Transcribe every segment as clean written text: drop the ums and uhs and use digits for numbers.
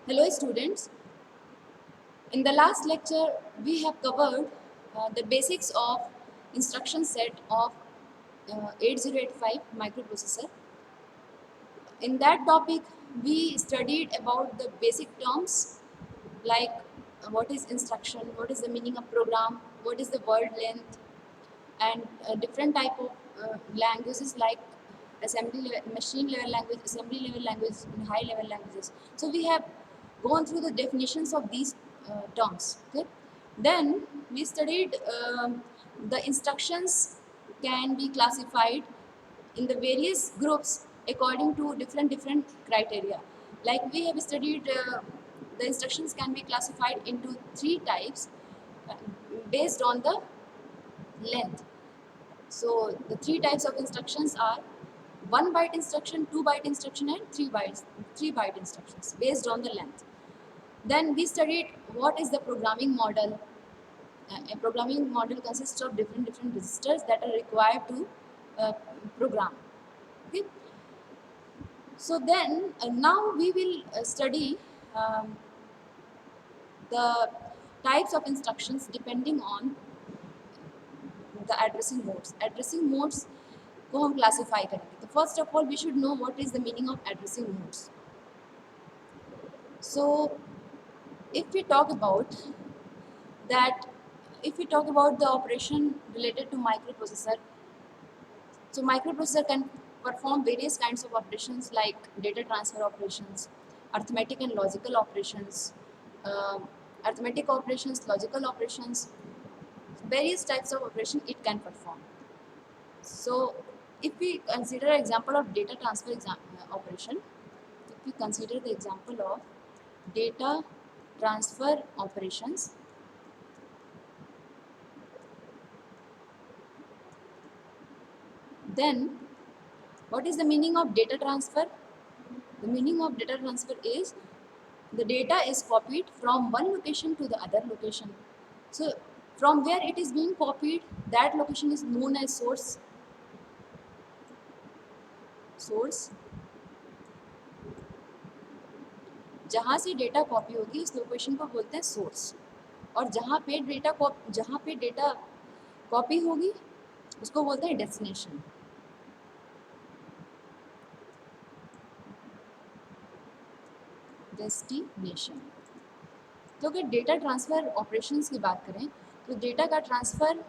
Hello students, in the last lecture we have covered the basics of instruction set of 8085 microprocessor. In that topic we studied about the basic terms like what is instruction, what is the meaning of program, what is the word length, and different type of languages like machine level language, assembly level language, and high level languages. So we have gone through the definitions of these terms. Okay, then we studied the instructions can be classified in the various groups according to different criteria. Like we have studied the instructions can be classified into three types uh, based on the length. So the three types of instructions are 1 byte instruction, 2 byte instruction, and 3 byte instructions based on the length. Then we studied what is the programming model. A programming model consists of different registers that are required to program. Okay. So then now we will study um, the types of instructions depending on the addressing modes. Addressing modes को हम classify करेंगे. तो first of all we should know what is the meaning of addressing modes. So if we talk about that, if we talk about the operation related to microprocessor, so microprocessor can perform various kinds of operations like data transfer operations, arithmetic and logical operations, uh, arithmetic operations, logical operations, various types of operation it can perform. So if we consider example of data transfer operation, if we consider the example of data transfer operations, then what is the meaning of data transfer? The meaning of data transfer is the data is copied from one location to the other location. So from where it is being copied, that location is known as source. Source. जहाँ से data copy होगी उस location को बोलते हैं source. और जहाँ पे डेटा कॉपी होगी उसको बोलते हैं डेस्टिनेशन. तो अगर डेटा ट्रांसफ़र ऑपरेशंस की बात करें तो डेटा का ट्रांसफ़र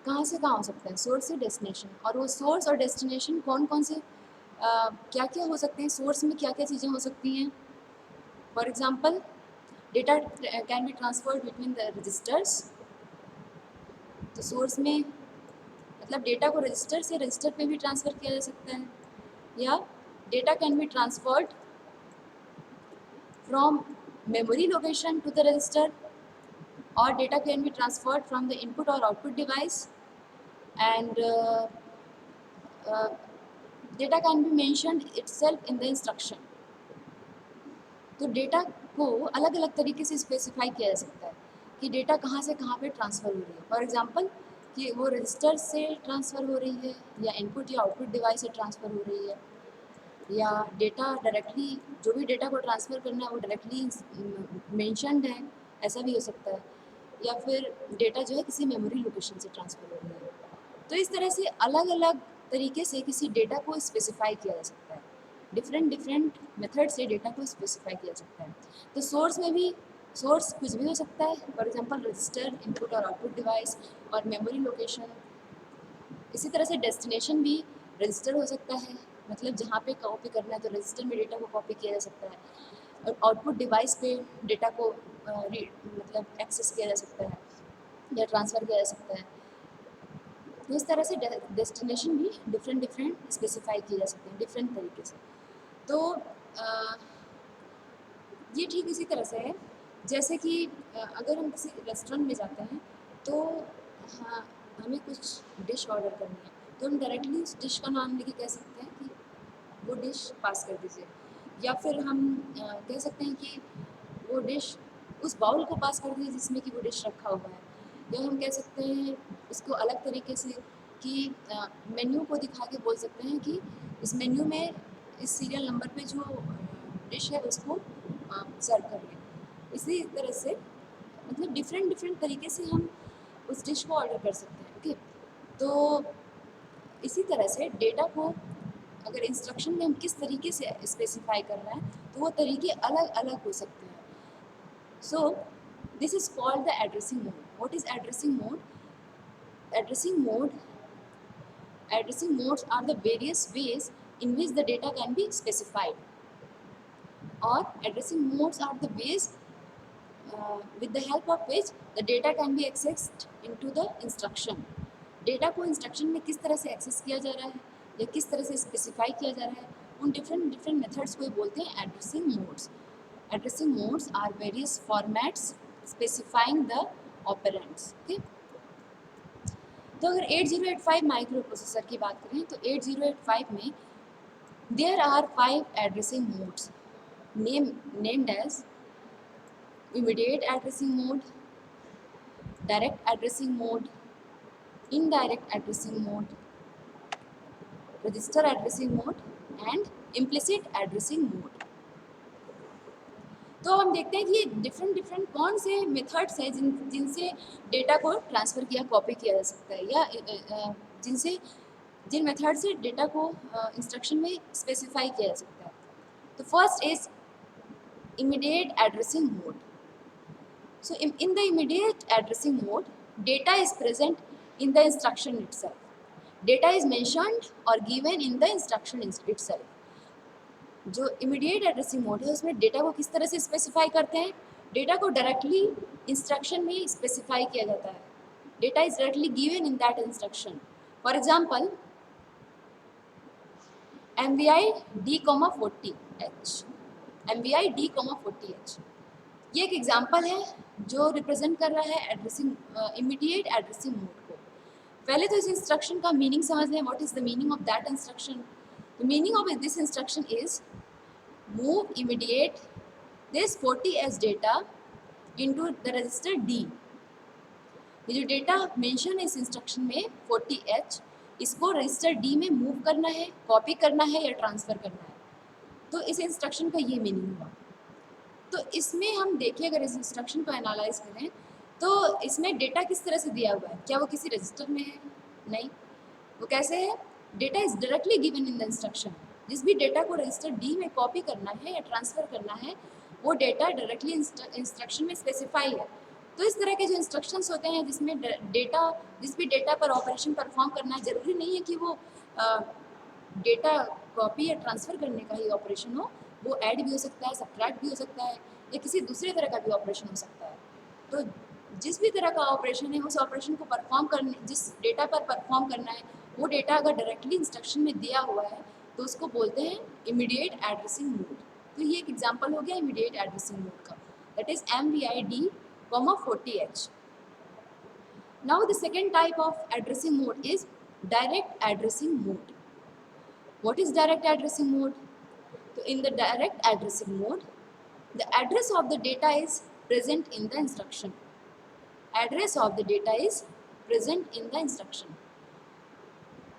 कहाँ से कहाँ हो सकता है? सोर्स से डेस्टिनेशन. और वो सोर्स और डेस्टिनेशन कौन कौन से क्या क्या हो सकते हैं? सोर्स में क्या क्या चीज़ें हो सकती हैं? For example data can be transferred between the registers. तो सोर्स में मतलब डेटा को रजिस्टर से रजिस्टर पे भी ट्रांसफ़र किया जा सकता है, या data can be transferred from memory location to the register, or data can be transferred from the input or output device, and data can be mentioned itself in the instruction. तो data को अलग अलग तरीके से specify किया जा सकता है कि डेटा कहाँ से कहाँ पे ट्रांसफ़र हो रही है. फॉर एग्जांपल कि वो रजिस्टर से ट्रांसफ़र हो रही है, या इनपुट या आउटपुट डिवाइस से ट्रांसफ़र हो रही है, या डेटा डायरेक्टली जो भी डेटा को ट्रांसफ़र करना है वो डायरेक्टली मेंशन्ड है, ऐसा भी हो सकता है, या फिर डेटा जो है किसी मेमोरी लोकेशन से ट्रांसफ़र हो रही है. तो इस तरह से अलग अलग तरीके से किसी डेटा को स्पेसिफाई किया जा सकता है. डिफरेंट मेथड से डेटा को स्पेसिफाई किया जा सकता है. तो सोर्स में भी सोर्स कुछ भी हो सकता है, फॉर एग्जांपल रजिस्टर, इनपुट और आउटपुट डिवाइस, और मेमोरी लोकेशन. इसी तरह से डेस्टिनेशन भी रजिस्टर हो सकता है, मतलब जहाँ पे कॉपी करना है तो रजिस्टर में डेटा को कॉपी किया जा सकता है, और आउटपुट डिवाइस पे डेटा को मतलब एक्सेस किया जा सकता है या ट्रांसफ़र किया जा सकता है. तो इस तरह से डेस्टिनेशन भी डिफरेंट स्पेसिफाई किए जा सकते हैं डिफरेंट तरीके से. तो ये ठीक इसी तरह से है जैसे कि अगर हम किसी रेस्टोरेंट में जाते हैं तो हाँ, हमें कुछ डिश ऑर्डर करनी है, तो हम डायरेक्टली उस डिश का नाम लेके कह सकते हैं कि वो डिश पास कर दीजिए, या फिर हम कह सकते हैं कि वो डिश उस बाउल को पास कर दीजिए जिसमें कि वो डिश रखा हुआ है, या हम कह सकते हैं इसको अलग तरीके से कि मेन्यू को दिखा के बोल सकते हैं कि इस मेन्यू में इस सीरियल नंबर पे जो डिश है उसको सर्व कर रहे हैं। इसी तरह से मतलब डिफरेंट डिफरेंट तरीके से हम उस डिश को ऑर्डर कर सकते हैं। ओके, तो इसी तरह से डेटा को अगर इंस्ट्रक्शन में हम किस तरीके से स्पेसिफाई कर रहे हैं तो वो तरीके अलग अलग हो सकते हैं। So this is called the addressing mode. What is addressing mode? Addressing modes are the various ways in which the data can be specified, or addressing modes are the ways with the help of which the data can be accessed into the instruction. Data को instruction में किस तरह से access किया जा रहा है या किस तरह से स्पेसिफाई किया जा रहा है, उन डिफरेंट डिफरेंट मेथड्स को बोलते हैं addressing modes. Addressing modes are various formats specifying the operands. Okay, तो अगर 8085 माइक्रो प्रोसेसर की बात करें तो 8085 में there are 5 addressing modes named as immediate addressing mode, direct addressing mode, indirect addressing mode, register addressing mode and implicit addressing mode। तो हम देखते हैं कि ये डिफरेंट डिफरेंट कौन से मेथड्स हैं जिनसे डेटा को ट्रांसफ़र किया कॉपी किया जा सकता है, या जिन मेथड से डेटा को इंस्ट्रक्शन में स्पेसिफाई किया जा सकता है। तो first is immediate addressing mode. So in the immediate addressing mode data is present in the instruction itself. Data is mentioned or given in the instruction itself. जो immediate addressing mode है उसमें data को किस तरह से specify करते हैं? Data को डायरेक्टली इंस्ट्रक्शन में स्पेसिफाई किया जाता है। Data is directly given in that instruction. For example MVI D,40H, MVI D,40H, ये एक एग्जांपल है जो रिप्रेजेंट कर रहा है एड्रेसिंग इमीडिएट एड्रेसिंग मोड को। पहले तो इस इंस्ट्रक्शन का मीनिंग समझ लें। What is the meaning of that instruction? The meaning of this instruction is move immediate this 40H data into the register D। ये जो डेटा मेंशन है इस इंस्ट्रक्शन में 40H, इसको रजिस्टर D में मूव करना है, कॉपी करना है या ट्रांसफ़र करना है। तो इस इंस्ट्रक्शन का ये मीनिंग हुआ। तो इसमें हम देखिए, अगर इस इंस्ट्रक्शन को एनालाइज करें तो इसमें डेटा किस तरह से दिया हुआ है? क्या वो किसी रजिस्टर में है? नहीं। वो कैसे है? Data is directly given in the instruction. जिस भी डेटा को रजिस्टर D में कॉपी करना है या ट्रांसफ़र करना है वो डेटा डायरेक्टली इंस्ट्रक्शन में स्पेसिफाई है। तो इस तरह के जो इंस्ट्रक्शंस होते हैं जिसमें डेटा जिस भी डेटा पर ऑपरेशन परफॉर्म करना है, ज़रूरी नहीं है कि वो डेटा कॉपी या ट्रांसफ़र करने का ही ऑपरेशन हो, वो ऐड भी हो सकता है, सब्ट्रैक्ट भी हो सकता है, या किसी दूसरे तरह का भी ऑपरेशन हो सकता है। तो जिस भी तरह का ऑपरेशन है उस ऑपरेशन को परफॉर्म करने, जिस डेटा पर परफॉर्म करना है, वो डेटा अगर डायरेक्टली इंस्ट्रक्शन में दिया हुआ है तो उसको बोलते हैं इमीडिएट एड्रेसिंग मोड। तो ये एक एग्जांपल हो गया इमीडिएट एड्रेसिंग मोड का, that is MVI D,40H। Now the second type of addressing mode is direct addressing mode. What is direct addressing mode? So in the direct addressing mode, the address of the data is present in the instruction. Address of the data is present in the instruction.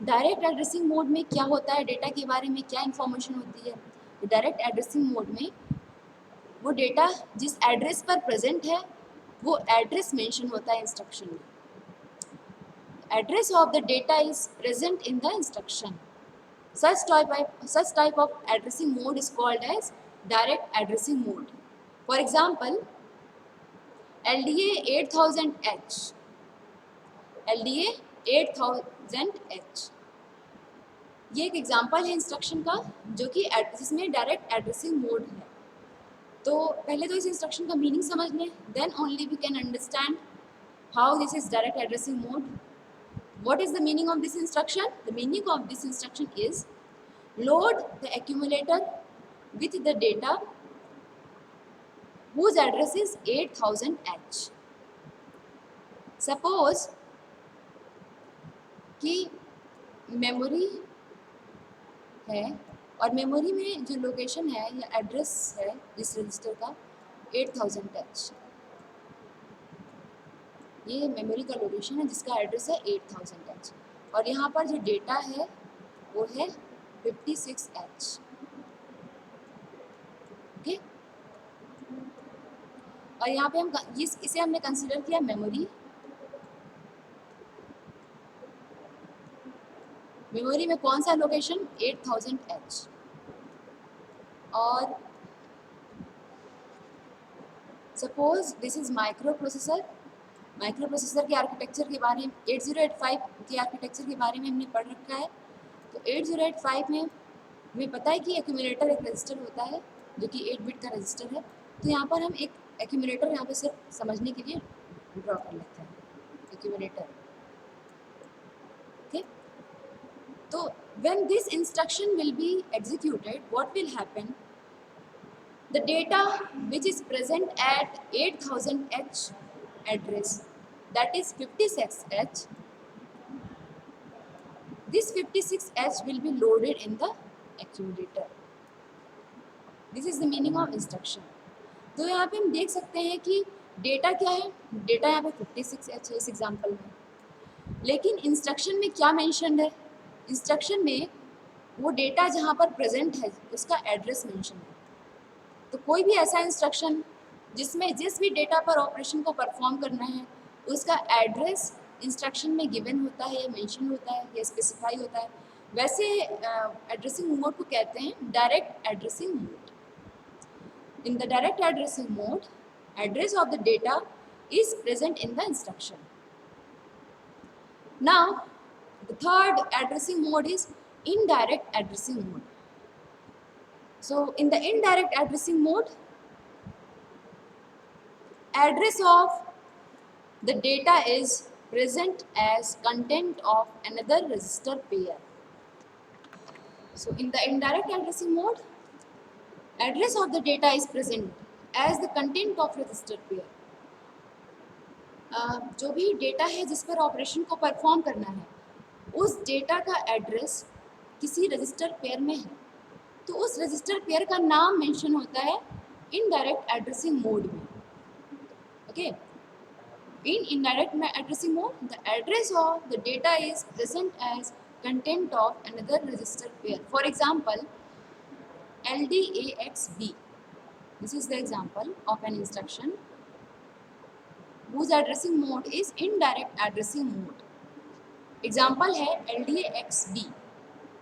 Direct addressing mode में क्या होता है? Data के बारे में क्या information होती है? तो डायरेक्ट एड्रेसिंग मोड में वो डेटा जिस एड्रेस पर प्रेजेंट है वो एड्रेस मेंशन होता है इंस्ट्रक्शन में। Address of the data is present in the instruction. Such type of addressing mode is called as direct addressing mode. For example, LDA 8000H, LDA 8000H, ये एक example है instruction का जो कि जिसमें डायरेक्ट एड्रेसिंग मोड है। तो पहले तो इस इंस्ट्रक्शन का मीनिंग समझ लें, then only we can understand how this is direct addressing mode. What is the meaning of this instruction? The meaning of this instruction is load the accumulator with the data whose address is 8000H. Suppose कि memory है और memory में जो location है या address है जिस register का 8000H, ये मेमोरी का लोकेशन है जिसका एड्रेस है 8000H, और यहाँ पर जो डेटा है वो है 56H। ओके। और यहाँ पे हम इसे हमने कंसिडर किया मेमोरी। मेमोरी में कौन सा लोकेशन, 8000H। और suppose this is micro processor. Micro processor के आर्किटेक्चर के बारे में 8085 के आर्किटेक्चर के बारे में हमने पढ़ रखा है। तो 8085 में हमें पता है कि एक्यूमुलेटर एक रजिस्टर होता है जो कि 8 बिट का रजिस्टर है। तो यहाँ पर हम एक एक्यूमुलेटर यहाँ पे सिर्फ समझने के लिए ड्रॉ कर लेते हैं, एक्यूमुलेटर। ओके। तो when this instruction will be executed, what will happen? The data which is present at 8000H address, that is 56H, this 56H will be loaded in the accumulator. This is the meaning of instruction. तो यहाँ पे हम देख सकते हैं कि data क्या है, डेटा यहाँ पे 56H है इस एग्जाम्पल में, लेकिन इंस्ट्रक्शन में क्या मेंशन्ड है, इंस्ट्रक्शन में वो डेटा जहाँ पर प्रेजेंट है उसका एड्रेस मेंशन है। तो कोई भी ऐसा इंस्ट्रक्शन जिसमें जिस भी डेटा पर ऑपरेशन को परफॉर्म करना है उसका एड्रेस इंस्ट्रक्शन में गिवन होता है या मेंशन होता है या स्पेसिफाई होता है, वैसे एड्रेसिंग मोड को कहते हैं direct addressing mode. In the direct addressing mode, address of the data is present in the instruction. Now, the third addressing mode is indirect addressing mode. So, in the indirect addressing mode, address of the data is present as content of another register pair. So, in the indirect addressing mode, address of the data is present as the content of register pair. जो भी data है जिस पर operation को perform करना है उस data का एड्रेस किसी रजिस्टर पेयर में है, तो उस रजिस्टर पेयर का नाम मेंशन होता है इनडायरेक्ट एड्रेसिंग मोड में। Okay, in indirect addressing mode the address of the data is present as content of another register pair. For example LDAXB, this is the example of an instruction whose addressing mode is indirect addressing mode. Example है LDAXB।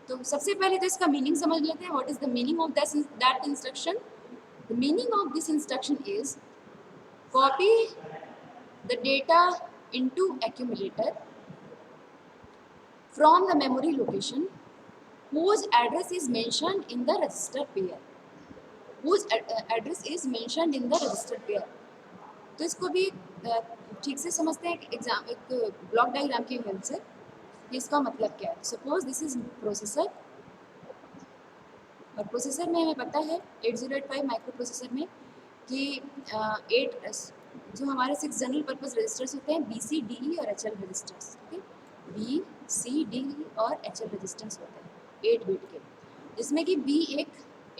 तो सबसे पहले तो इसका meaning समझ लेते हैं। What is the meaning of that instruction? The meaning of this instruction is copy the data into accumulator from the memory location whose address is mentioned in the register pair, whose address is mentioned in the register pair। तो इसको भी ठीक से समझते हैं एक block diagram की help से कि इसका मतलब क्या है। सपोज दिस इज प्रोसेसर, और प्रोसेसर में हमें पता है 8085 माइक्रो प्रोसेसर में कि 8 जो हमारे 6 जनरल पर्पस रजिस्टर्स होते हैं, BCDE और HL रजिस्टर्स। ओके, BCDE और HL रजिस्टर्स होते हैं 8 बिट के, जिसमें कि B एक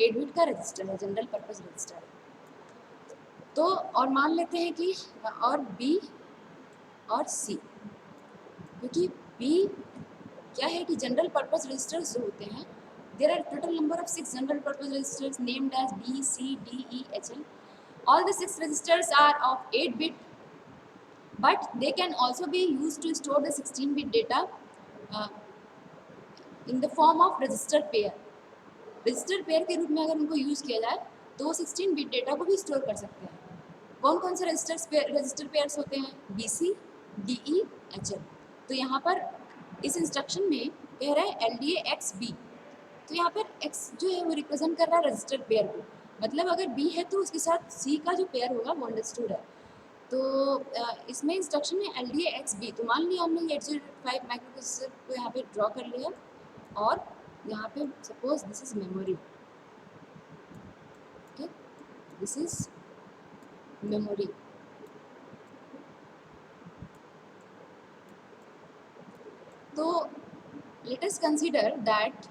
8 बिट का रजिस्टर है, जनरल पर्पस रजिस्टर है। तो और मान लेते हैं कि और B और C, क्योंकि B क्या है कि जनरल पर्पस रजिस्टर्स जो होते हैं, there are total number of 6 general purpose registers named as B, C, D, E, HL। All the 6 registers are of 8 bit, but they can also be used to store the 16 bit data in the form of register pair। Register pair के रूप में अगर उनको use किया जाए तो वो 16 bit data को भी स्टोर कर सकते हैं। कौन कौन से रजिस्टर पेयर्स होते हैं? BC, DE, HL। तो यहाँ पर इस इंस्ट्रक्शन में कह रहा है LDAXB, तो यहाँ पर X जो है वो रिप्रेजेंट कर रहा है रजिस्टर पेयर को, मतलब अगर B है तो उसके साथ C का जो पेयर होगा वो अंडरस्टूड है। तो इसमें इंस्ट्रक्शन में LDAXB, तो मान लिया हमने 8085 माइक्रोप्रोसेसर को यहाँ पे ड्रॉ कर लिया, और यहाँ पे suppose this is memory. Okay, this is memory. तो let us consider that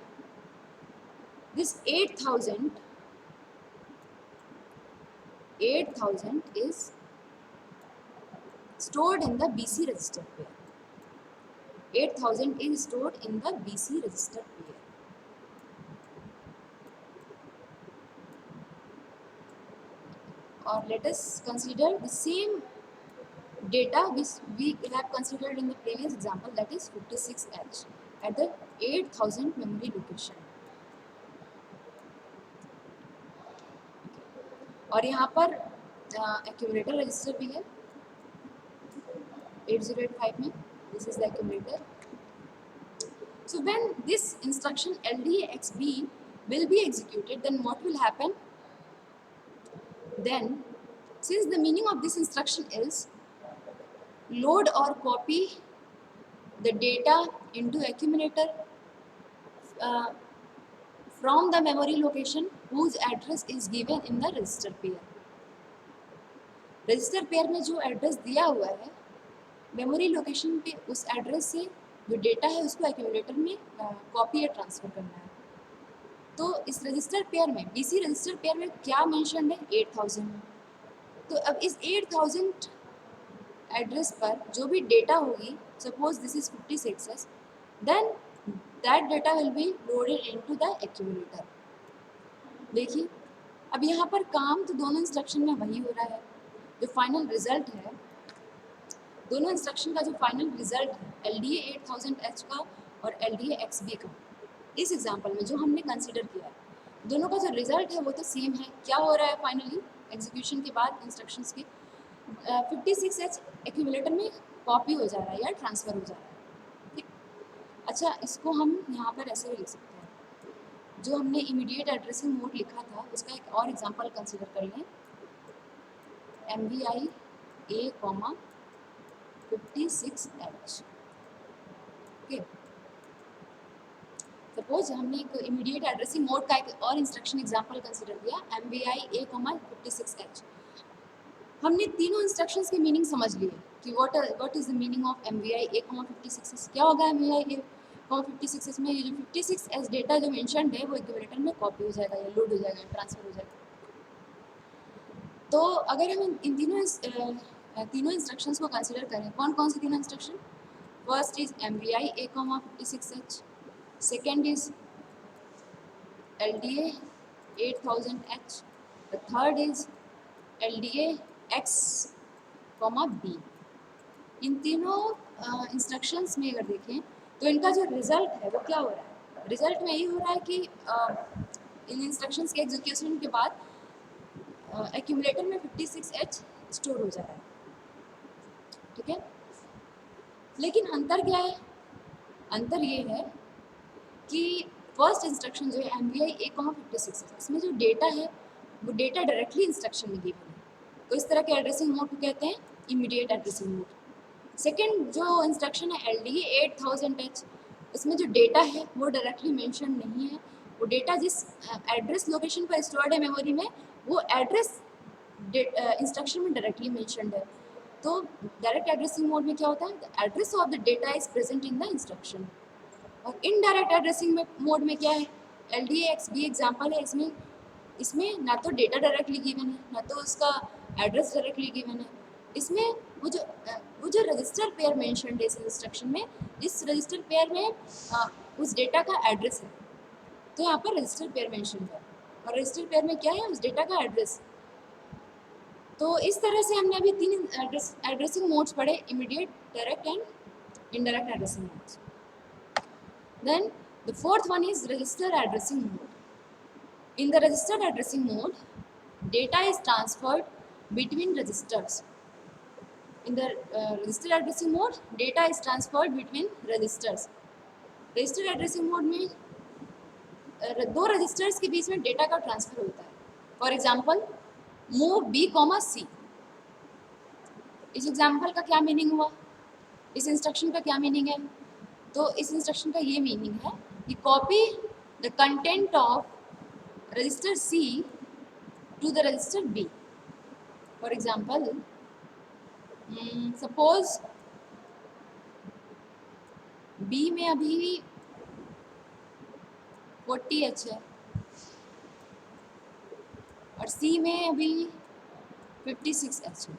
this 8000 is stored in the BC register pair। 8000 is stored in the BC register pair। or let us consider the same data which we have considered in the previous example, that is 56H at the 8000 memory location. और यहाँ पर accumulator register भी है 8085 में. This is the accumulator. So when this instruction LDAXB will be executed, then what will happen? Then, since the meaning of this instruction is load or copy the data into accumulator uh, from the memory location whose address is given in the register pair. Register pair में जो address दिया हुआ है memory location पे उस address से जो data है उसको एक्यूमुलेटर में कॉपी या ट्रांसफ़र करना है. तो इस रजिस्टर पेयर में बीसी रजिस्टर पेयर में क्या मेंशन है 8000. तो अब इस 8000 एड्रेस पर जो भी डेटा होगी, suppose this is 56, then that data will be loaded into the accumulator. देखिए अब यहाँ पर काम तो दोनों इंस्ट्रक्शन में वही हो रहा है. जो फाइनल रिजल्ट है दोनों इंस्ट्रक्शन का जो फाइनल रिजल्ट है LDA 8000H का और LDA XB का, इस एग्जांपल में जो हमने कंसिडर किया है दोनों का जो रिजल्ट है वो तो सेम है. क्या हो रहा है फाइनली एग्जीक्यूशन के बाद इंस्ट्रक्शंस के 56H एक्यूमुलेटर में कॉपी हो जा रहा है या ट्रांसफ़र हो जा रहा है. ठीक. अच्छा, इसको हम यहाँ पर ऐसे भी लिख सकते हैं. जो हमने इमीडिएट एड्रेसिंग मोड लिखा था उसका एक और एग्जांपल कंसिडर कर लें. MVI A, 56H. Okay, suppose हमने एक इमीडिएट एड्रेसिंग मोड का एक और इंस्ट्रक्शन एग्जांपल कंसिडर किया MVI A, 56H. हमने तीनों इंस्ट्रक्शंस के मीनिंग समझ लिए कि what is the meaning of MVI A, 56H. क्या होगा MVI A, 56H में ये जो 56H डेटा जो मेंशन्ड है वो एक्यूमुलेटर में कॉपी हो जाएगा या लोड हो जाएगा, ट्रांसफ़र हो जाएगा. तो अगर हम इन तीनों इंस्ट्रक्शंस को कंसिडर करें, कौन कौन से तीनों instruction? First is MVI A, 56H. Second is LDA 8000H. The third is LDA X, B. इन तीनों इंस्ट्रक्शंस में अगर देखें तो इनका जो रिजल्ट है वो क्या हो रहा है? रिजल्ट में ये हो रहा है कि इन इंस्ट्रक्शंस के एग्जीक्यूशन के बाद एक्यूमुलेटर में 56H स्टोर हो जा रहा है. ठीक है, लेकिन अंतर क्या है? अंतर ये है कि फर्स्ट इंस्ट्रक्शन जो है MVI A, 56H, इसमें जो डेटा है वो डेटा डायरेक्टली इंस्ट्रक्शन में गिवन है. तो इस तरह के एड्रेसिंग मोड को कहते हैं इमीडिएट एड्रेसिंग मोड. सेकेंड जो इंस्ट्रक्शन है LDA 8000H, उसमें जो डेटा है वो डायरेक्टली मेंशन नहीं है. वो डेटा जिस एड्रेस लोकेशन पर स्टोर्ड है मेमोरी में वो एड्रेस इंस्ट्रक्शन में डायरेक्टली मेंशन्ड है. तो डायरेक्ट एड्रेसिंग मोड में क्या होता है? The address of the data is present in the instruction. और इनडायरेक्ट एड्रेसिंग मोड में क्या है? LDA XB एग्जांपल है. इसमें ना तो डेटा डायरेक्टली गिवन है ना तो उसका एड्रेस डायरेक्टली गिवन है. इसमें वो जो रजिस्टर पेयर मेंशन्ड है इस इंस्ट्रक्शन में, इस रजिस्टर पेयर में उस डेटा का एड्रेस है. तो यहाँ पर रजिस्टर पेयर मेंशन्ड है और रजिस्टर पेयर में क्या है? उस डेटा का एड्रेस. तो इस तरह से हमने अभी तीन एड्रेसिंग मोड्स पढ़े, immediate, direct and indirect addressing modes. Then the fourth one is register addressing mode. In the register addressing mode data is transferred between registers. In the register addressing mode data is transferred between registers. Register addressing mode में दो registers के बीच में data का transfer होता है. For example move B, C. इस example का क्या मीनिंग हुआ? इस इंस्ट्रक्शन का क्या मीनिंग है? तो इस इंस्ट्रक्शन का ये मीनिंग है कि copy the content of register C to the register B. For example suppose B में अभी 40H है और C में अभी 56H है.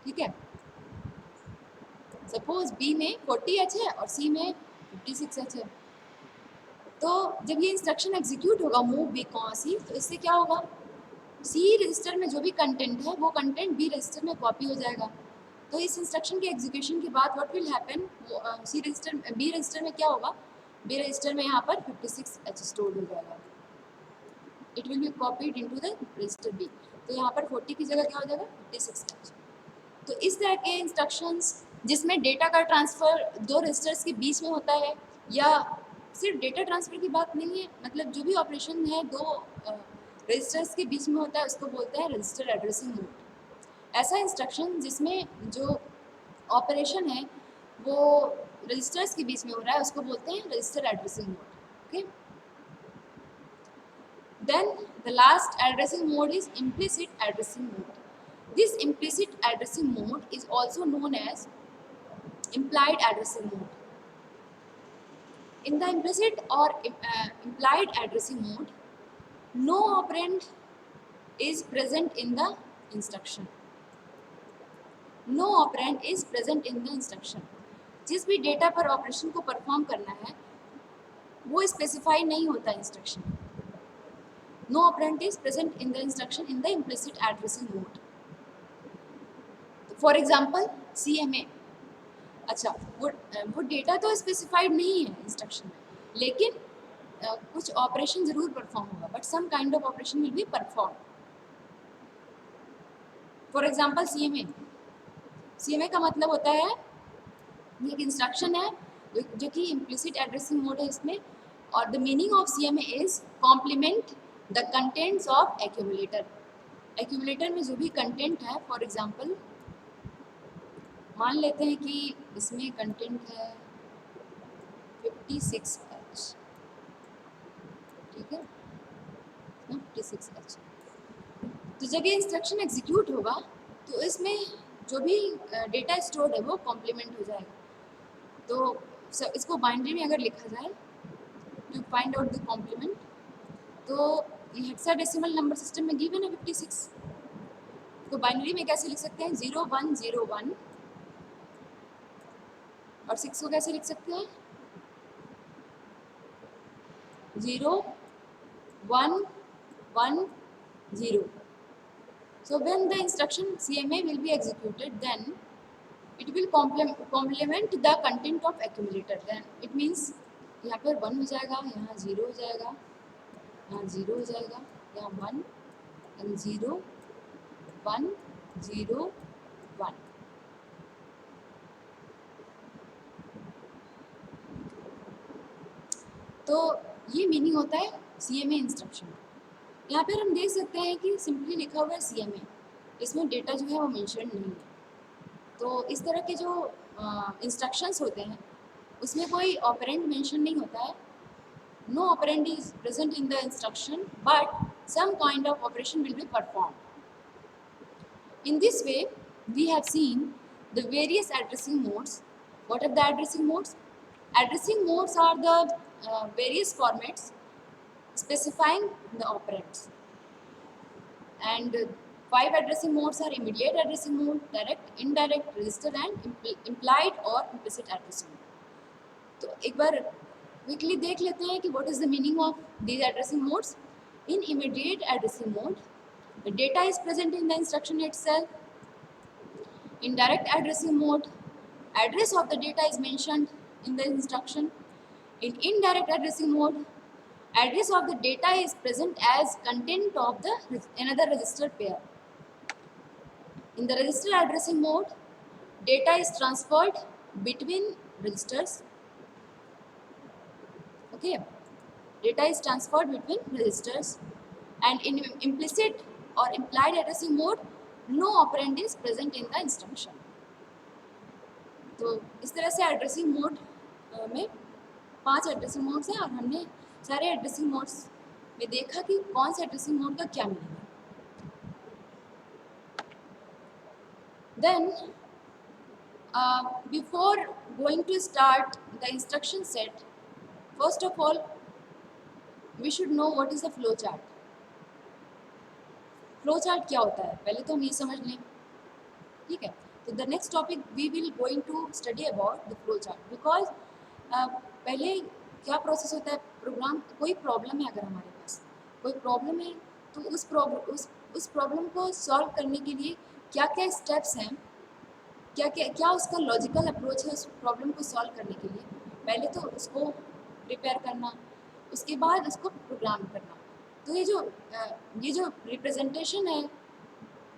ठीक है, सपोज B में 40H है और C में 56H है. तो जब ये इंस्ट्रक्शन एग्जीक्यूट होगा मूव बी सी, तो इससे क्या होगा, सी रजिस्टर में जो भी कंटेंट है वो कंटेंट बी रजिस्टर में कॉपी हो जाएगा। तो इस इंस्ट्रक्शन के एग्जीक्यूशन के बाद what will happen, C register B register में क्या होगा, बी रजिस्टर में यहाँ पर 56H स्टोर हो जाएगा, it will be copied into the register B. तो यहाँ पर 40 की जगह क्या हो जाएगा 56H। तो इस तरह के इंस्ट्रक्शंस जिसमें डेटा का ट्रांसफ़र दो रजिस्टर्स के बीच में होता है, या सिर्फ डेटा ट्रांसफ़र की बात नहीं है, मतलब जो भी ऑपरेशन है दो रजिस्टर्स के बीच में होता है उसको बोलते हैं रजिस्टर एड्रेसिंग मोड। ऐसा इंस्ट्रक्शन जिसमें जो ऑपरेशन है वो रजिस्टर्स के बीच में हो रहा है उसको बोलते हैं register addressing mode. Okay, then the last addressing mode is implicit addressing mode. This implicit addressing mode is also known as implied addressing mode. In the implicit or implied addressing mode, no operand is present in the instruction. No operand is present in the instruction. जिस भी data पर operation को perform करना है वो specify नहीं होता instruction. No operand is present in the instruction in the implicit addressing mode. For example, CMA, अच्छा वो डेटा तो स्पेसिफाइड नहीं है इंस्ट्रक्शन में, लेकिन कुछ ऑपरेशन जरूर परफॉर्म होगा, but some kind of operation will be perform. For example CMA का मतलब होता है ये एक इंस्ट्रक्शन है जो कि इम्प्लिसिट एड्रेसिंग मोड है इसमें, और the meaning of CMA is complement the contents of accumulator. Accumulator में जो भी कंटेंट है, फॉर एग्जांपल मान लेते हैं कि इसमें कंटेंट है 56H, ठीक है ना, 56H। तो जब ये इंस्ट्रक्शन एग्जीक्यूट होगा तो इसमें जो भी डेटा स्टोर्ड है वो कॉम्प्लीमेंट हो जाएगा। तो इसको बाइनरी में अगर लिखा जाए to find out the complement, तो ये हेक्साडेसिमल नंबर सिस्टम में गिवन है 56, तो बाइनरी में कैसे लिख सकते हैं 0101, और 6 को कैसे लिख सकते हैं 0110। So when the instruction CMA will be executed, then it will complement the content of accumulator. Then it means यहाँ पर 1 हो जाएगा, यहाँ 0 हो जाएगा, यहाँ 0 हो जाएगा, यहाँ 1 and 0 1 0 1। तो ये मीनिंग होता है CMA इंस्ट्रक्शन। यहाँ पर हम देख सकते हैं कि सिंपली लिखा हुआ है CMA, इसमें डेटा जो है वो मेंशन नहीं है। तो इस तरह के जो इंस्ट्रक्शंस होते हैं उसमें कोई ऑपरेंड मेंशन नहीं होता है। No operand is present in the instruction, but some kind of operation will be perform. In this way we have seen the various addressing modes. What are the addressing modes? Addressing modes are the various formats specifying the operands. And 5 addressing modes are immediate addressing mode, direct, indirect, register and implied or implicit addressing mode. तो एक बार quickly देख लेते हैं कि what is the meaning of these addressing modes. In immediate addressing mode, the data is present in the instruction itself. In direct addressing mode, address of the data is mentioned in the instruction. In indirect addressing mode, address of the data is present as content of the another register pair. In the register addressing mode, data is transferred between registers. Okay, data is transferred between registers. And in implicit or implied addressing mode, no operand is present in the instruction. तो इस तरह से addressing mode में 5 addressing modes हैं, और हमने सारे addressing modes में देखा कि कौन से एड्रेसिंग मोड का क्या मीनिंग है। Then before going to start the instruction set, first of all we should know what is the flow chart. Flow chart क्या होता है पहले तो हम ये समझ लें, ठीक है। तो the next topic we will going to study about the flow chart, because पहले क्या प्रोसेस होता है? प्रोग्राम, कोई प्रॉब्लम है, अगर हमारे पास कोई प्रॉब्लम है तो उस प्रॉब्लम को सॉल्व करने के लिए क्या क्या स्टेप्स हैं, क्या उसका लॉजिकल अप्रोच है उस प्रॉब्लम को सॉल्व करने के लिए। पहले तो उसको प्रिपेयर करना, उसके बाद उसको प्रोग्राम करना। तो ये जो रिप्रेजेंटेशन है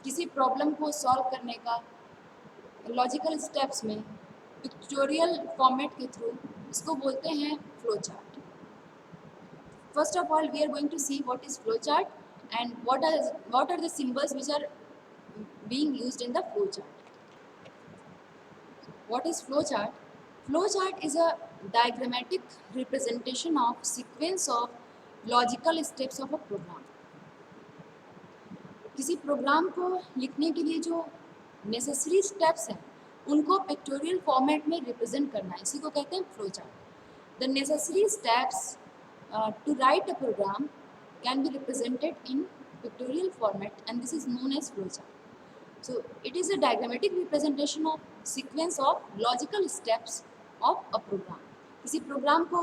किसी प्रॉब्लम को सॉल्व करने का लॉजिकल स्टेप्स में पिक्टोरियल फॉर्मेट के थ्रू, इसको बोलते हैं flow chart. First of all, we are going to see what is flowchart and what are the symbols which are being used in the flowchart. What is flowchart? Flowchart is a diagrammatic representation of sequence of logical steps of a program. किसी programme को लिखने के लिए जो necessary steps हैं उनको pictorial format में represent करना है, इसी को कहते हैं flowchart. The necessary steps to write a program can be represented in pictorial format, and this is known as flowchart. So it is a diagrammatic representation of sequence of logical steps of a program. किसी programme को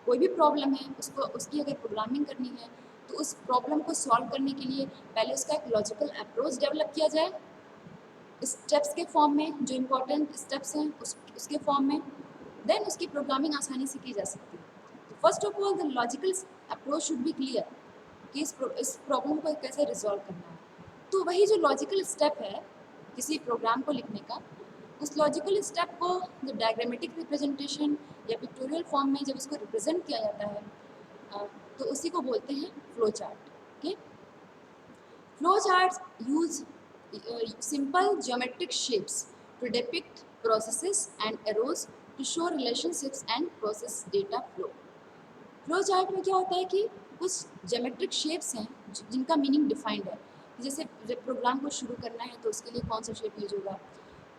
कोई भी problem है, उसकी अगर programming करनी है तो उस प्रॉब्लम को सॉल्व करने के लिए पहले उसका एक लॉजिकल अप्रोच डेवलप किया जाए स्टेप्स के फॉर्म में, जो इम्पोर्टेंट स्टेप्स हैं उसके फॉर्म में, देन उसकी प्रोग्रामिंग आसानी से की जा सकती है। First of all the logical approach should be clear कि इस प्रॉब्लम को कैसे रिजॉल्व करना है। तो वही जो लॉजिकल स्टेप है किसी प्रोग्राम को लिखने का, उस लॉजिकल स्टेप को जो डायग्रामेटिक रिप्रेजेंटेशन या पिक्टोरियल फॉर्म में जब इसको रिप्रेजेंट किया जाता है तो उसी को बोलते हैं flow chart. Okay, flow charts use simple geometric shapes to depict processes and arrows to show relationships and process data flow. Flow chart में क्या होता है कि कुछ ज्योमेट्रिक शेप्स हैं जिनका मीनिंग डिफाइंड है। जैसे जब प्रोग्राम को शुरू करना है तो उसके लिए कौन सा शेप यूज होगा,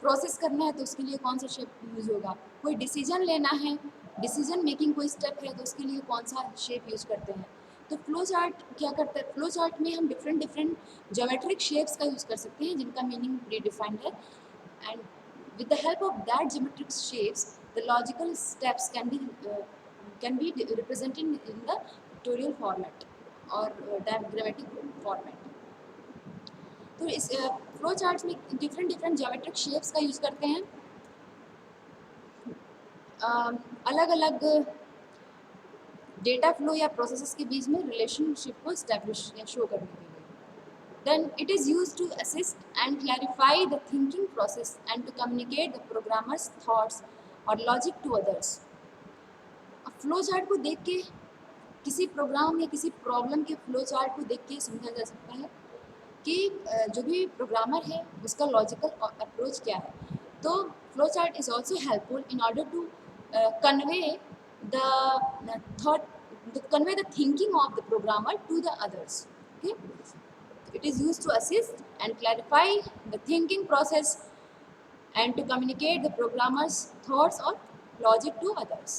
प्रोसेस करना है तो उसके लिए कौन सा शेप यूज होगा, कोई डिसीजन लेना है, डिसीजन मेकिंग कोई स्टेप है तो उसके लिए कौन सा शेप यूज करते हैं। तो फ्लो चार्ट क्या करता है, फ्लो चार्ट में हम डिफरेंट ज्योमेट्रिक शेप्स का यूज़ कर सकते हैं जिनका मीनिंग प्री डिफाइंड है, and with the help of that geometric shapes the logical steps can be represented in the pictorial format or diagrammatic format. तो इस फ्लो चार्ट्स में डिफरेंट ज्योमेट्रिक शेप्स का यूज़ करते हैं अलग अलग डेटा फ्लो या प्रोसेसेस के बीच में रिलेशनशिप को एस्टैब्लिश या शो करने के लिए। Then it is use to assist and clarify the thinking process and to communicate the programmers thoughts और logic to others. Flow chart को देख के किसी प्रोग्राम या किसी प्रॉब्लम के फ्लो चार्ट को देख के समझा जा सकता है कि जो भी प्रोग्रामर है उसका लॉजिकल अप्रोच क्या है। तो flow chart is also helpful in order to convey the thinking of the programmer to the others. Okay, it is use to assist and clarify the thinking process and to communicate the programmer's thoughts or logic to others.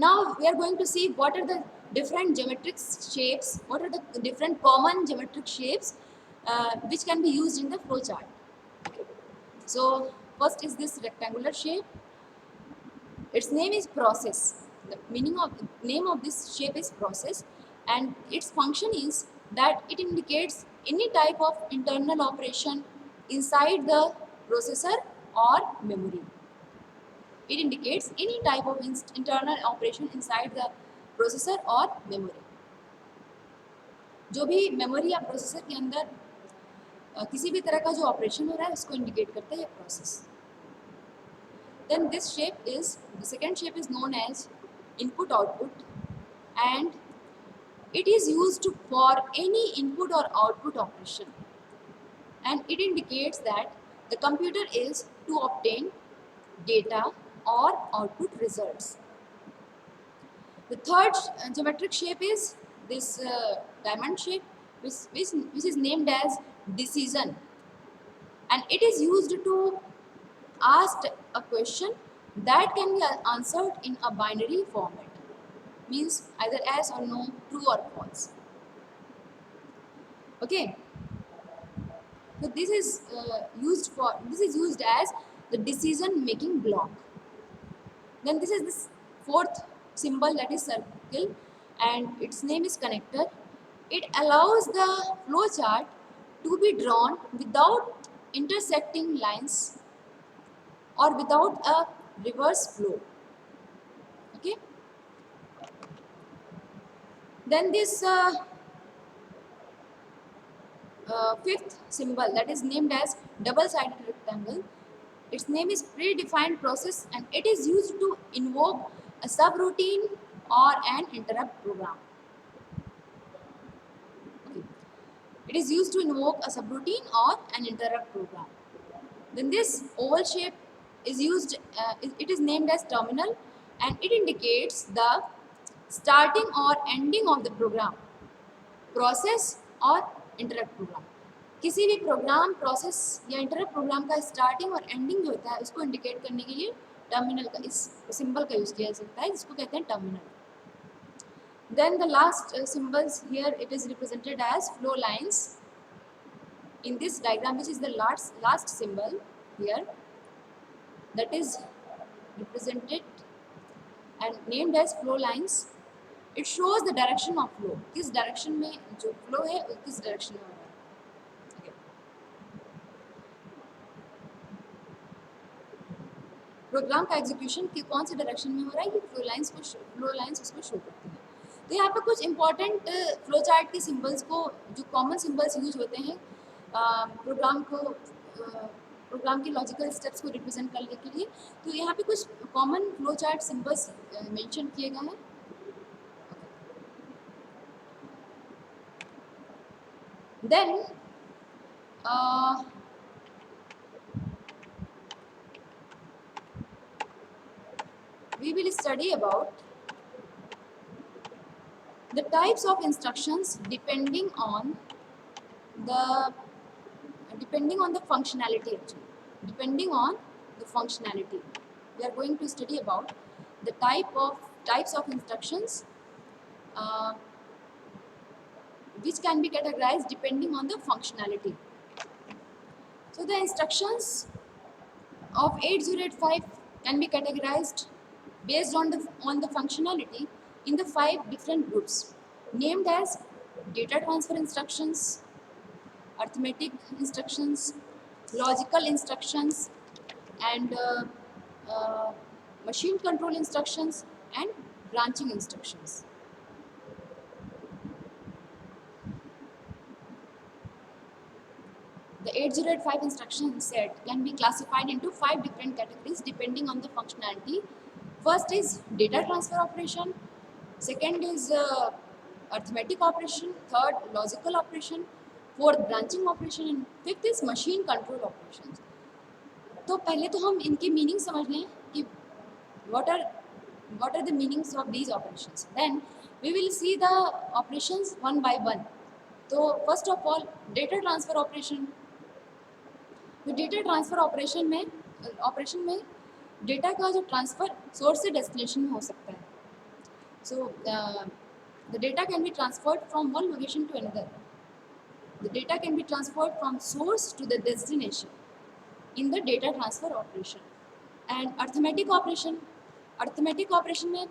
Now we are going to see what are the different geometric shapes, what are the different common geometric shapes which can be used in the flow chart. So first is this rectangular shape. Its name is process. The name of this shape is process, and its function is that it indicates any type of internal operation inside the processor or memory. It indicates any type of internal operation inside the processor or memory. जो भी memory या processor के अंदर किसी भी तरह का जो ऑपरेशन हो रहा है उसको इंडिकेट करता है process. Then this shape is, the second shape is known as input output, and it is used for any input or output operation, and it indicates that the computer is to obtain data or output results. The third geometric shape is this diamond shape, which is named as decision, and it is used to ask a question that can be answered in a binary format, means either yes or no, true or false. Okay. So this is used as the decision making block. Then this is this fourth symbol, that is circle, and its name is connector. It allows the flow chart to be drawn without intersecting lines or without a reverse flow. Okay, then this fifth symbol, that is named as double-sided rectangle. Its name is predefined process, and it is used to invoke a subroutine or an interrupt program. Okay. It is used to invoke a subroutine or an interrupt program. Then this oval shape is used, it is named as terminal, and it indicates the starting or ending of the program, process और interrupt programme. किसी भी programme, process या interrupt programme का starting और ending जो होता है उसको इंडिकेट करने के लिए टर्मिनल का, इस सिंबल का यूज़ किया जा सकता है, जिसको कहते हैं terminal. Then the last symbols here, it is represented as flow lines. In this diagram, which is the last symbol here, that is represented and named as flow lines. It shows the direction of flow. किस direction में जो flow है वो किस direction में हो रहा है. Okay. प्रोग्राम का एग्जीक्यूशन कि कौन से डायरेक्शन में हो रहा है, ये फ्लो लाइंस उसको शो करती हैं. तो यहाँ पे कुछ इंपॉर्टेंट फ्लो चार्ट के सिंबल्स को, जो कॉमन सिंबल्स यूज होते हैं प्रोग्राम के लॉजिकल स्टेप्स को रिप्रेजेंट करने के लिए, तो यहाँ पे कुछ common flow chart symbols mention किए गए हैं. Then we will study about the types of instructions depending on the functionality actually. Depending on the functionality, we are going to study about the types of instructions which can be categorized depending on the functionality. So the instructions of 8085 can be categorized based on the functionality in the 5 different groups named as data transfer instructions, arithmetic instructions, logical instructions, and machine control instructions and branching instructions. The 8085 instruction set can be classified into 5 different categories depending on the functionality. First is data transfer operation, second is arithmetic operation, third logical operation, fourth branching operation, and fifth is machine control operations. तो पहले तो हम इनके meaning समझ लें कि what are the meanings of these operations. Then we will see the operations one by one. तो first of all data transfer operation. तो डेटा ट्रांसफ़र ऑपरेशन में डेटा का जो ट्रांसफ़र सोर्स से डेस्टिनेशन में हो सकता है. So the data can be transferred from one location to another. The data can be transferred from source to the destination in the data transfer operation. And arithmetic operation में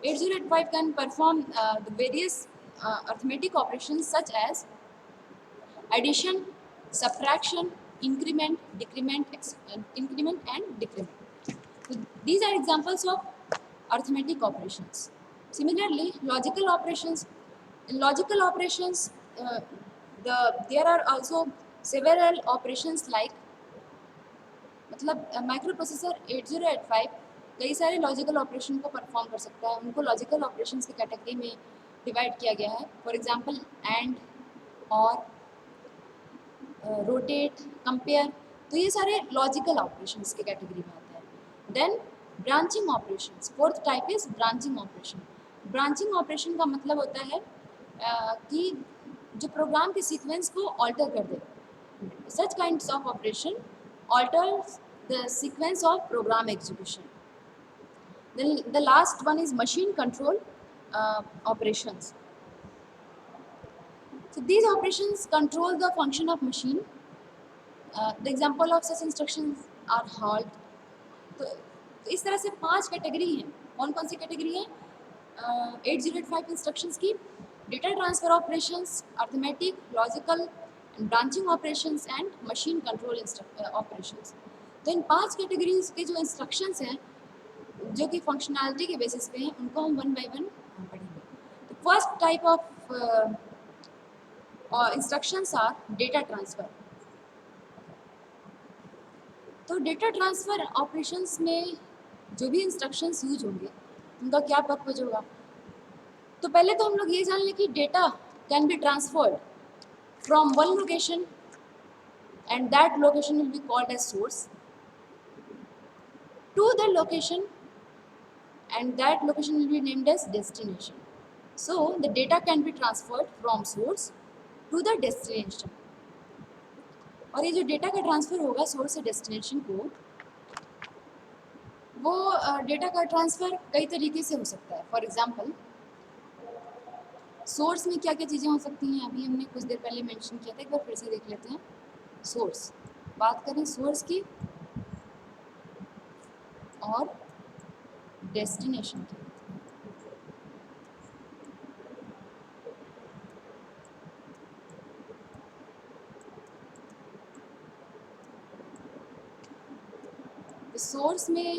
8085 can perform the various arithmetic operation such as addition, subtraction, increment, decrement, increment and decrement. So these are examples of arithmetic operations. Similarly, logical operations. In logical operations, there are also several operations like, मतलब microprocessor 8085 कई सारे logical operation को perform कर सकता है. उनको logical operations की category में डिवाइड किया गया है. फॉर एग्जांपल एंड, और, रोटेट, कंपेयर, तो ये सारे लॉजिकल ऑपरेशंस के कैटेगरी में आते हैं. Then branching operations. Fourth type is branching operation. Branching operation का मतलब होता है कि जो प्रोग्राम के सीक्वेंस को ऑल्टर कर दे. Such kinds of operation alters the sequence of program execution. Then the last one is machine control operations. So these operations control the function of machine. The example of such instructions are halt. तो इस तरह से 5 category हैं कौन कौन सी category है 8085 instructions की? Data transfer operations, arithmetic, logical, branching operations and machine control operations. तो इन 5 कैटेगरीज के जो इंस्ट्रक्शंस हैं जो कि फंक्शनैलिटी के बेसिस पे हैं, उनको हम वन बाय वन पढ़ेंगे। तो first type of instructions are data transfer. तो डेटा ट्रांसफ़र ऑपरेशंस में जो भी इंस्ट्रक्शंस यूज होंगे उनका क्या पर्पज होगा? तो पहले तो हम लोग ये जान लें कि data can be transferred from one location and that location will be called as source to the location and that location will be named as destination. So the data can be transferred from source to the destination. और ये जो data का transfer होगा source से destination को, वो data का transfer कई तरीके से हो सकता है। फॉर एग्जांपल सोर्स में क्या क्या चीज़ें हो सकती हैं, अभी हमने कुछ देर पहले मेंशन किया था, एक बार फिर से देख लेते हैं। सोर्स, बात करें सोर्स की और डेस्टिनेशन की। सोर्स में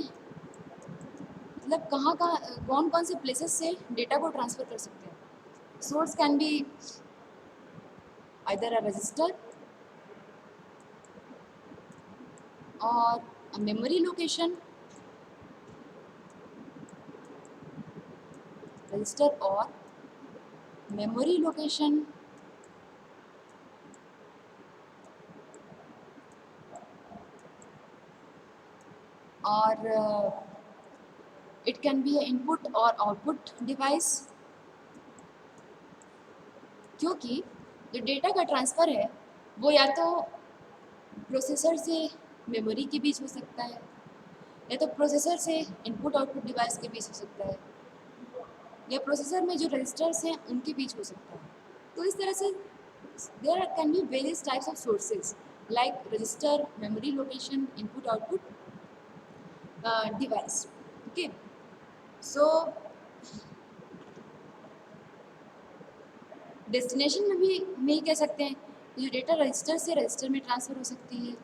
मतलब कहाँ कौन कौन से प्लेसेस से डेटा को ट्रांसफ़र कर सकते हैं। Source can be either a resistor और अ मेमोरी लोकेशन, रजिस्टर और मेमोरी लोकेशन, और इट कैन बी इनपुट और आउटपुट डिवाइस, क्योंकि जो डेटा का ट्रांसफ़र है वो या तो प्रोसेसर से मेमोरी के बीच हो सकता है या तो प्रोसेसर से इनपुट आउटपुट डिवाइस के बीच हो सकता है या प्रोसेसर में जो रजिस्टर्स हैं उनके बीच हो सकता है। तो इस तरह से there can be various types of sources like register, memory location, input output device. Okay, so destination में भी हम यही कह सकते हैं कि जो डेटा रजिस्टर से रजिस्टर में ट्रांसफ़र हो सकती है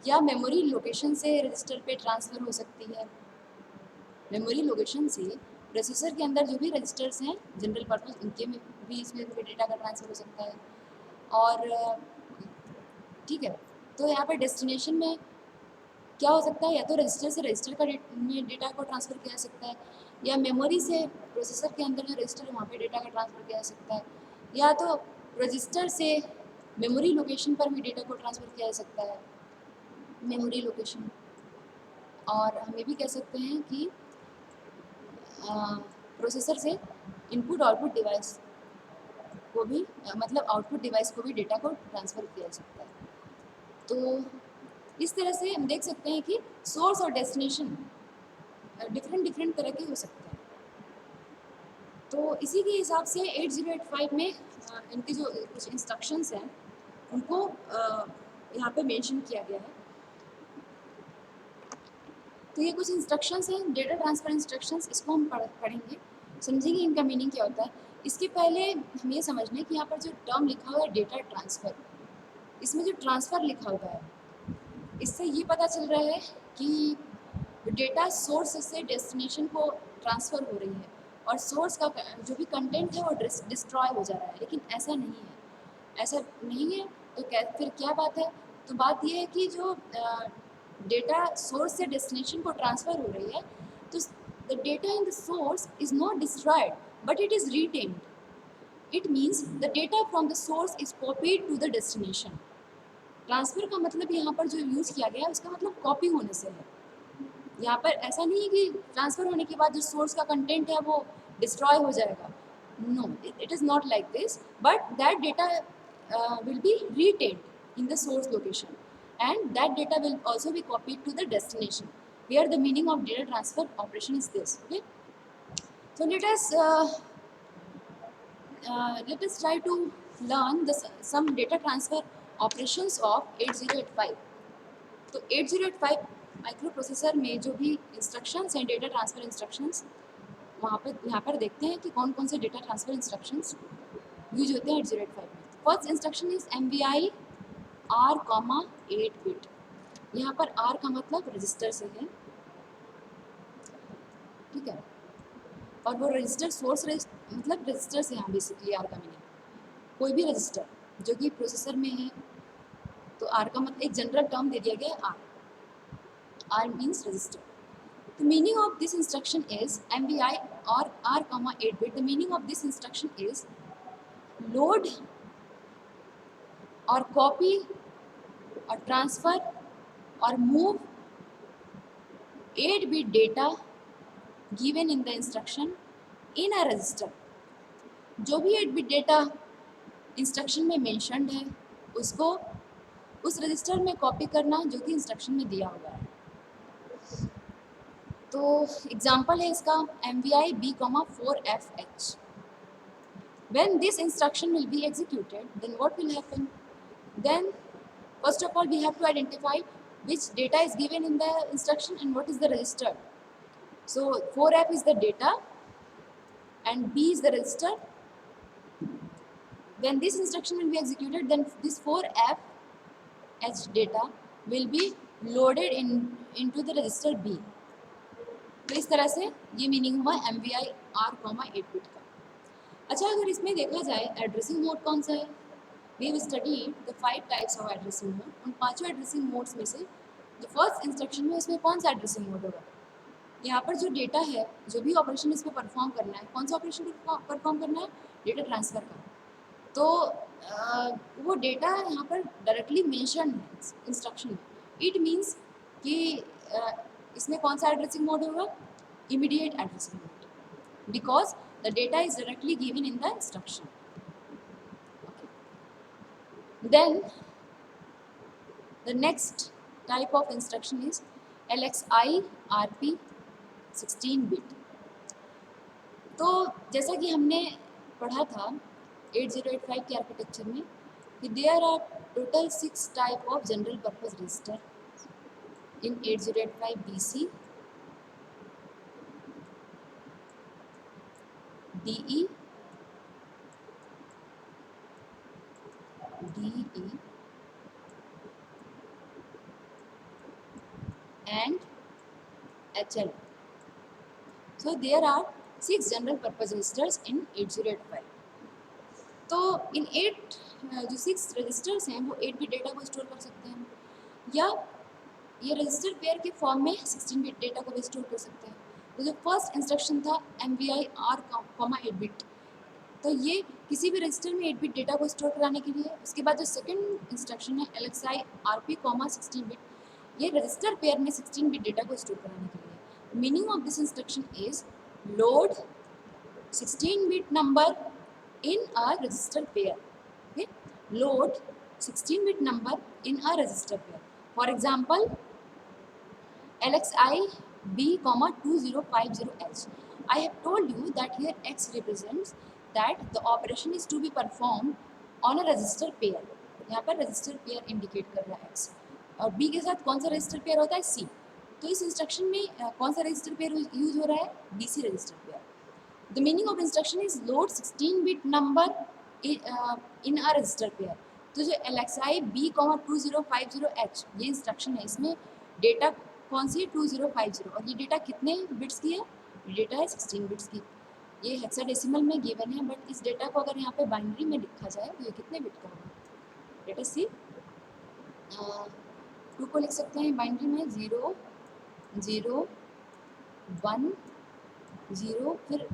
या मेमोरी लोकेशन से रजिस्टर पे ट्रांसफ़र हो सकती है। मेमोरी लोकेशन से प्रोसेसर के अंदर जो भी रजिस्टर्स हैं जनरल पर्पस, उनके में भी इसमें भी डेटा का ट्रांसफ़र हो सकता है। और ठीक है, तो यहाँ पर डेस्टिनेशन में क्या हो सकता है, या तो रजिस्टर से रजिस्टर का में डेटा को ट्रांसफ़र किया जा सकता है या मेमोरी से प्रोसेसर के अंदर जो रजिस्टर है वहाँ पे डेटा का ट्रांसफ़र किया जा सकता है, या तो रजिस्टर से मेमोरी लोकेशन पर भी डेटा को ट्रांसफ़र किया जा सकता है, मेमोरी लोकेशन। और हम ये भी कह सकते हैं कि प्रोसेसर से इनपुट आउटपुट डिवाइस को भी मतलब आउटपुट डिवाइस को भी डेटा को ट्रांसफ़र किया जा सकता है। तो इस तरह से हम देख सकते हैं कि सोर्स और डेस्टिनेशन डिफरेंट तरह के हो सकते हैं। तो इसी के हिसाब से 8085 में इनके जो कुछ इंस्ट्रक्शंस हैं उनको यहाँ पे मेंशन किया गया है। तो ये कुछ इंस्ट्रक्शंस हैं, डेटा ट्रांसफ़र इंस्ट्रक्शंस, इसको हम पढ़ेंगे, समझेंगे इनका मीनिंग क्या होता है। इसके पहले हम ये समझ लें कि यहाँ पर जो टर्म लिखा हुआ है डेटा ट्रांसफ़र, इसमें जो ट्रांसफ़र लिखा हुआ है इससे ये पता चल रहा है कि डेटा सोर्स से डेस्टिनेशन को ट्रांसफ़र हो रही है और सोर्स का जो भी कंटेंट है वो डिस्ट्रॉय हो जा रहा है, लेकिन ऐसा नहीं है। ऐसा नहीं है तो फिर क्या बात है? तो बात ये है कि जो डेटा सोर्स से डेस्टिनेशन को ट्रांसफ़र हो रही है, तो the data in the source is not destroyed but it is retained. It means the data from the source is copied to the destination. Transfer का मतलब यहाँ पर जो यूज़ किया गया है उसका मतलब कॉपी होने से है। यहाँ पर ऐसा नहीं है कि ट्रांसफ़र होने के बाद जो सोर्स का कंटेंट है वो डिस्ट्रॉय हो जाएगा। No, it is not like this, but that data will be retained in the source location and that data will also be copied to the destination. Here the meaning of data transfer operation is this. Okay, so let us try to learn some data transfer operations of 8085. तो 8085 micro processor में जो भी instructions हैं data transfer instructions, वहाँ पर यहाँ पर देखते हैं कि कौन कौन से डेटा ट्रांसफर इंस्ट्रक्शंस यूज होते हैं 8085 में। First instruction is MVI R, 8 bit. यहाँ पर R का मतलब रजिस्टर से है, ठीक है, और वो रजिस्टर सोर्स मतलब रजिस्टर से है बेसिकली R का मीनिंग। कोई भी रजिस्टर जो कि प्रोसेसर में है, तो R का मतलब एक जनरल टर्म दे दिया गया है R means register. The meaning of this instruction is MVI or R, 8 bit. The meaning of this instruction is load or copy or transfer or move 8-bit data given in the instruction in a register. जो भी 8-bit data instruction में mentioned है उसको उस register में copy करना जो कि इंस्ट्रक्शन में दिया हुआ है। तो एग्जाम्पल है इसका MVI B, 4FH। When this instruction will be executed, then what will happen? Then first of all we have to identify which data is given in the instruction and what is the register. So 4F is the data and B is the register. When this instruction will be executed, then this 4F H data will be loaded into the register B. तो इस तरह से ये meaning हुआ MVI R, 8 bit का। अच्छा, अगर इसमें देखा जाए एड्रेसिंग मोड कौन सा है, we have studied the 5 types of addressing mode. उन 5 एड्रेसिंग मोड्स में से जो फर्स्ट इंस्ट्रक्शन में उसमें कौन सा एड्रेसिंग मोड होगा? यहाँ पर जो डेटा है, जो भी ऑपरेशन इस पर परफॉर्म करना है, कौन सा ऑपरेशन परफॉर्म करना है? डेटा ट्रांसफ़र का। तो वो डेटा यहाँ पर डायरेक्टली मेंशन है इंस्ट्रक्शन में। इट मीन्स कि इसमें कौन सा एड्रेसिंग मोड होगा? Immediate addressing mode, because the data is directly given in the instruction. Okay. Then the next type of instruction is LXI RP 16-bit. तो जैसा कि हमने पढ़ा था 8085 के आर्किटेक्चर में कि there are total 6 type of general purpose register in 8085 BC, DE, and HL. So there are 6 general purpose registers in 8085. तो इन 8 जो 6 रजिस्टर्स हैं वो 8 बिट डेटा को स्टोर कर सकते हैं, या ये रजिस्टर पेयर के फॉर्म में 16 बिट डेटा को भी स्टोर कर सकते हैं। तो जो फर्स्ट इंस्ट्रक्शन था MVI R, 8 बिट, तो ये किसी भी रजिस्टर में 8 बिट डेटा को स्टोर कराने के लिए। उसके बाद जो सेकंड इंस्ट्रक्शन है LXI RP, 16 बिट, ये रजिस्टर पेयर में 16 बिट डेटा को स्टोर कराने के लिए। Meaning of this instruction is load 16 bit number in a register pair. Okay, load 16 bit number in a register pair. For example, LXI B, 2050H. I have told you that here X represents that the operation is to be performed on a register pair. यहाँ पर register pair indicate कर रहा है X, और B के साथ कौन सा register pair होता है? C. तो इस instruction में कौन सा register pair यूज हो रहा है? BC register pair. The meaning of instruction is load 16-bit number in a register pair. तो जो LXI B, 2050H ये इंस्ट्रक्शन है, इसमें डेटा कौन सी है? 2050, और ये डेटा कितने बिट्स की है? डेटा है 16 बिट्स की। ये हेक्साडेसिमल में गिवन है, बट इस डेटा को अगर यहाँ पे बाइनरी में लिखा जाए तो ये कितने बिट का होगा? डेटा सी 2 को लिख सकते हैं बाइनरी में 0 0 1 0, फिर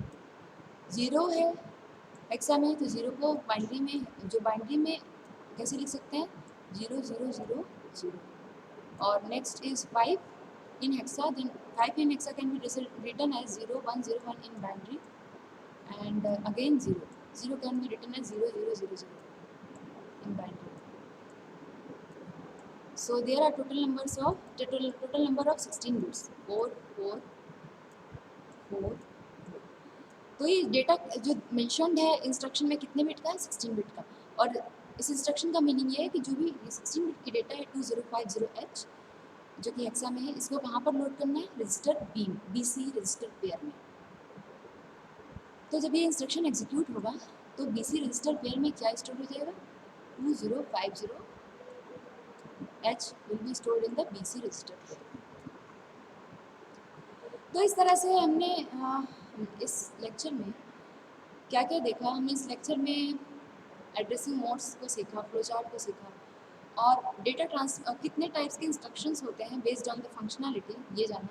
0 है हेक्सा में, तो 0 को बाइनरी में, जो बाइनरी में कैसे लिख सकते हैं? 0 0 0 0, और next is 5 in hexa, then 5 in hexa can be written as 0 1 0 1 in binary, and again 0 0 can be written as 0 0 0 0 in binary. So there are total number of 16 bits, 4 4 4। तो ये डेटा जो मेंशन्ड है इंस्ट्रक्शन में कितने bit का है? 16 bit का। और इस इंस्ट्रक्शन का मीनिंग ये है कि जो भी 16 बिट की डेटा है 2050H जो कि हेक्सा में है, इसको कहाँ पर लोड करना है? रजिस्टर BC रजिस्टर पेयर में। तो जब ये इंस्ट्रक्शन एग्जीक्यूट होगा तो BC रजिस्टर पेयर में क्या स्टोर हो जाएगा, 2050H will be stored in the BC register pair. तो इस तरह से हमने इस लेक्चर में क्या क्या देखा। हमने इस लेक्चर में एड्रेसिंग मोड्स को सीखा, फ्लोचार्ट को सीखा, और डेटा कितने टाइप्स के इंस्ट्रक्शंस होते हैं बेस्ड ऑन द फंक्शनैलिटी ये जाना,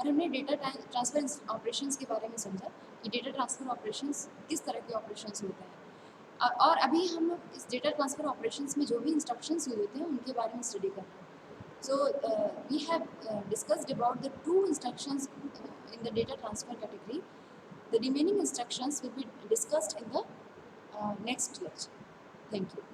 और हमने डेटा ट्रांसफर ऑपरेशंस के बारे में समझा कि डेटा ट्रांसफ़र ऑपरेशंस किस तरह के ऑपरेशंस होते हैं। और अभी हम लोग इस डेटा ट्रांसफ़र ऑपरेशंस में जो भी इंस्ट्रक्शंस यूज होते हैं उनके बारे में स्टडी कर रहे हैं। So we have discussed about the two instructions in the data transfer category. The remaining instructions will be discussed in the next lecture. Thank you.